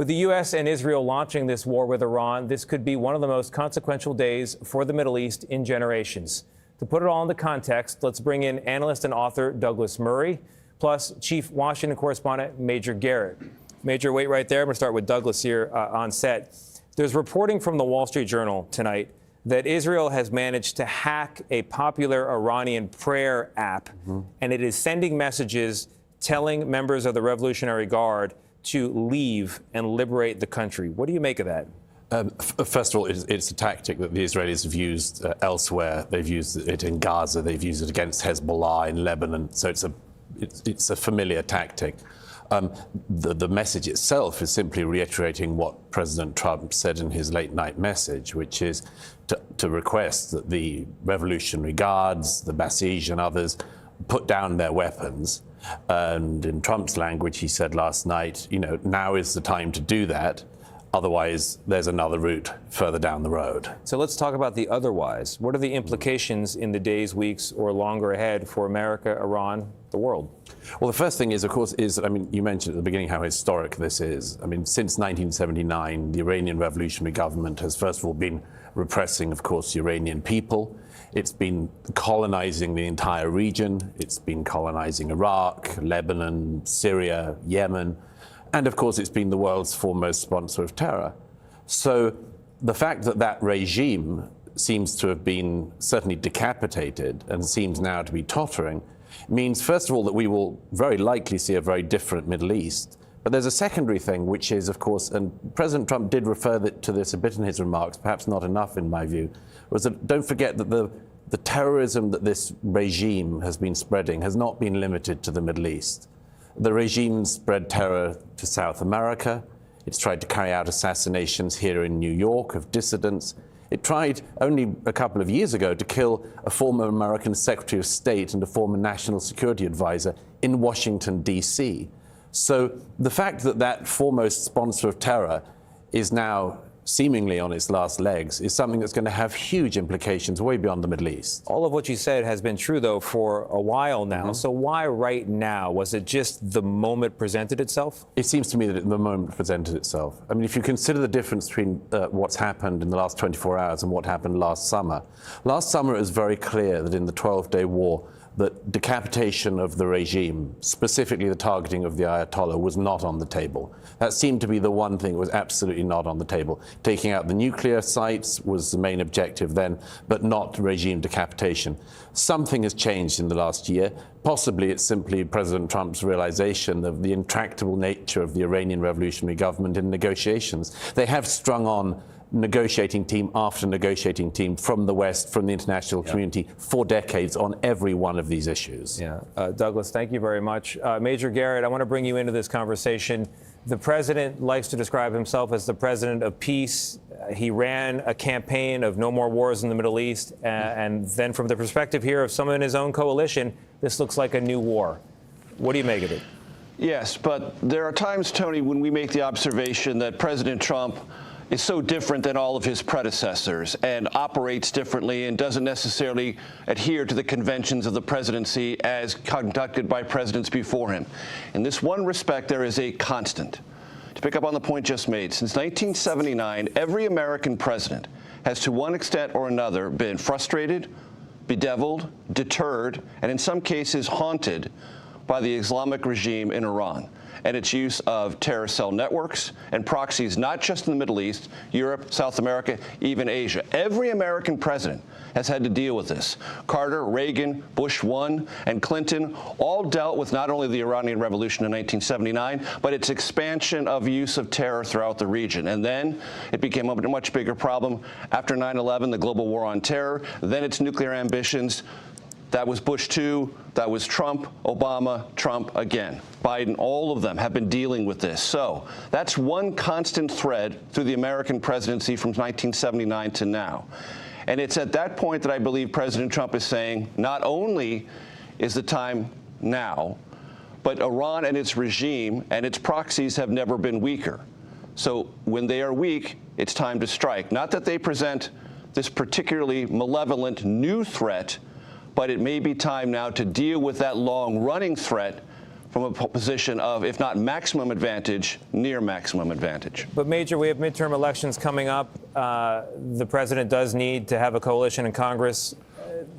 With the U.S. and Israel launching this war with Iran, this could be one of the most consequential days for the Middle East in generations. To put it all into context, let's bring in analyst and author Douglas Murray, plus Chief Washington correspondent Major Garrett. Major, wait right there. I'm going to start with Douglas here on set. There's reporting from the Wall Street Journal tonight that Israel has managed to hack a popular Iranian prayer app, and it is sending messages telling members of the Revolutionary Guard to leave and liberate the country. What do you make of that? First of all, it's a tactic that the Israelis have used elsewhere. They've used it in Gaza. They've used it against Hezbollah in Lebanon. So it's a familiar tactic. The message itself is simply reiterating what President Trump said in his late-night message, which is to request that the Revolutionary Guards, the Basij and others put down their weapons. And in Trump's language, he said last night, now is the time to do that. Otherwise, there's another route further down the road. So let's talk about the otherwise. What are the implications in the days, weeks, or longer ahead for America, Iran, the world? Well, the first thing is, of course, you mentioned at the beginning how historic this is. Since 1979, the Iranian Revolutionary Government has, first of all, been repressing, of course, the Iranian people. It's been colonizing the entire region. It's been colonizing Iraq, Lebanon, Syria, Yemen. And, of course, it's been the world's foremost sponsor of terror. So the fact that that regime seems to have been certainly decapitated and seems now to be tottering means, first of all, that we will very likely see a very different Middle East. But there's a secondary thing, which is, of course, and President Trump did refer to this a bit in his remarks, perhaps not enough in my view, was that don't forget that the terrorism that this regime has been spreading has not been limited to the Middle East. The regime spread terror to South America. It's tried to carry out assassinations here in New York of dissidents. It tried only a couple of years ago to kill a former American Secretary of State and a former National Security Advisor in Washington, D.C. So the fact that that foremost sponsor of terror is now seemingly on its last legs is something that's going to have huge implications way beyond the Middle East. All of what you said has been true, though, for a while now. So why right now? Was it just the moment presented itself? It seems to me that the moment presented itself. If you consider the difference between what's happened in the last 24 hours and what happened last summer it was very clear that in the 12-day war, that decapitation of the regime, specifically the targeting of the Ayatollah, was not on the table. That seemed to be the one thing that was absolutely not on the table. Taking out the nuclear sites was the main objective then, but not regime decapitation. Something has changed in the last year. Possibly it's simply President Trump's realization of the intractable nature of the Iranian Revolutionary Government in negotiations. They have strung on negotiating team after negotiating team from the West, from the international community for decades on every one of these issues. Douglas, thank you very much. Major Garrett, I want to bring you into this conversation. The president likes to describe himself as the president of peace. He ran a campaign of no more wars in the Middle East. And then from the perspective here of someone in his own coalition, this looks like a new war. What do you make of it? Yes, but there are times, Tony, when we make the observation that President Trump is so different than all of his predecessors and operates differently and doesn't necessarily adhere to the conventions of the presidency as conducted by presidents before him. In this one respect, there is a constant. To pick up on the point just made, since 1979, every American president has to one extent or another been frustrated, bedeviled, deterred, and in some cases haunted by the Islamic regime in Iran and its use of terror cell networks and proxies, not just in the Middle East, Europe, South America, even Asia. Every American president has had to deal with this. Carter, Reagan, Bush 1, and Clinton all dealt with not only the Iranian Revolution in 1979, but its expansion of use of terror throughout the region. And then it became a much bigger problem after 9/11, the global war on terror, then its nuclear ambitions. That was Bush 2, that was Trump, Obama, Trump again. Biden, all of them have been dealing with this. So that's one constant thread through the American presidency from 1979 to now. And it's at that point that I believe President Trump is saying not only is the time now, but Iran and its regime and its proxies have never been weaker. So when they are weak, it's time to strike. Not that they present this particularly malevolent new threat, but it may be time now to deal with that long-running threat from a position of, if not maximum advantage, near maximum advantage. But, Major, we have midterm elections coming up. The president does need to have a coalition in Congress.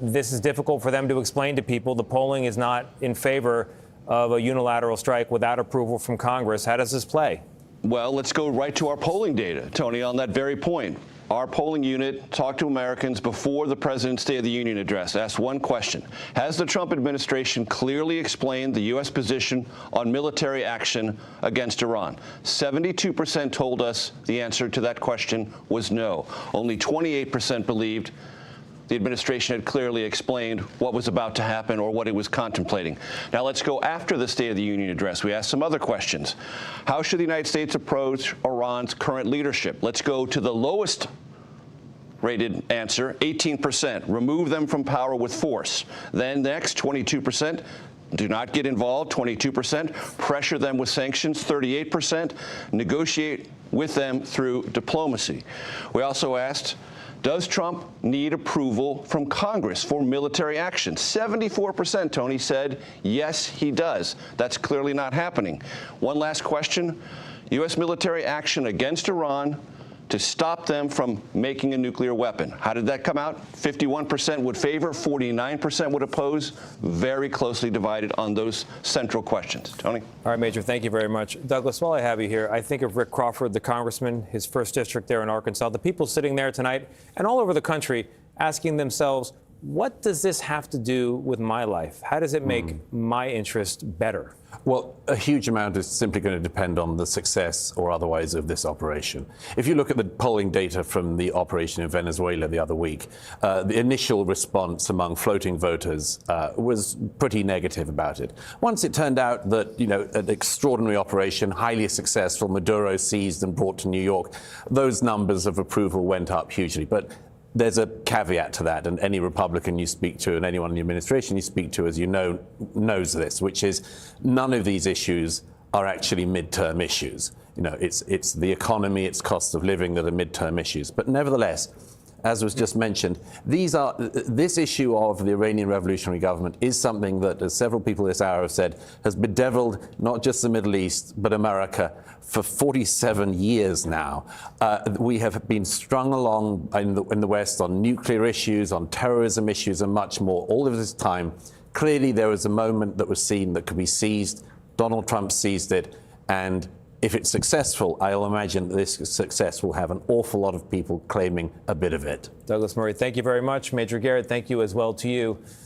This is difficult for them to explain to people. The polling is not in favor of a unilateral strike without approval from Congress. How does this play? Well, let's go right to our polling data, Tony, on that very point. Our polling unit talked to Americans before the president's State of the Union address, asked one question. Has the Trump administration clearly explained the U.S. position on military action against Iran? 72% told us the answer to that question was no. Only 28% believed the administration had clearly explained what was about to happen or what it was contemplating. Now let's go after the State of the Union address. We asked some other questions. How should the United States approach Iran's current leadership? Let's go to the lowest rated answer, 18%. Remove them from power with force. Then next, 22%. Do not get involved, 22%. Pressure them with sanctions, 38%. Negotiate with them through diplomacy. We also asked, does Trump need approval from Congress for military action? 74%, Tony, said, yes, he does. That's clearly not happening. One last question. U.S. military action against Iran to stop them from making a nuclear weapon. How did that come out? 51% would favor, 49% would oppose. Very closely divided on those central questions. Tony? All right, Major, thank you very much. Douglas, while I have you here, I think of Rick Crawford, the congressman, his first district there in Arkansas, the people sitting there tonight and all over the country asking themselves, what does this have to do with my life? How does it make my interest better? Well, a huge amount is simply going to depend on the success or otherwise of this operation. If you look at the polling data from the operation in Venezuela the other week, the initial response among floating voters was pretty negative about it. Once it turned out that, an extraordinary operation, highly successful, Maduro seized and brought to New York, those numbers of approval went up hugely. But there's a caveat to that, and any Republican you speak to and anyone in the administration you speak to, as you know, knows this, which is none of these issues are actually midterm issues. It's the economy, it's cost of living that are midterm issues. But nevertheless, as was just mentioned, this issue of the Iranian Revolutionary Government is something that, as several people this hour have said, has bedeviled not just the Middle East, but America for 47 years now. We have been strung along in the West on nuclear issues, on terrorism issues, and much more. All of this time, clearly there was a moment that was seen that could be seized. Donald Trump seized it, and if it's successful, I'll imagine that this success will have an awful lot of people claiming a bit of it. Douglas Murray, thank you very much. Major Garrett, thank you as well to you.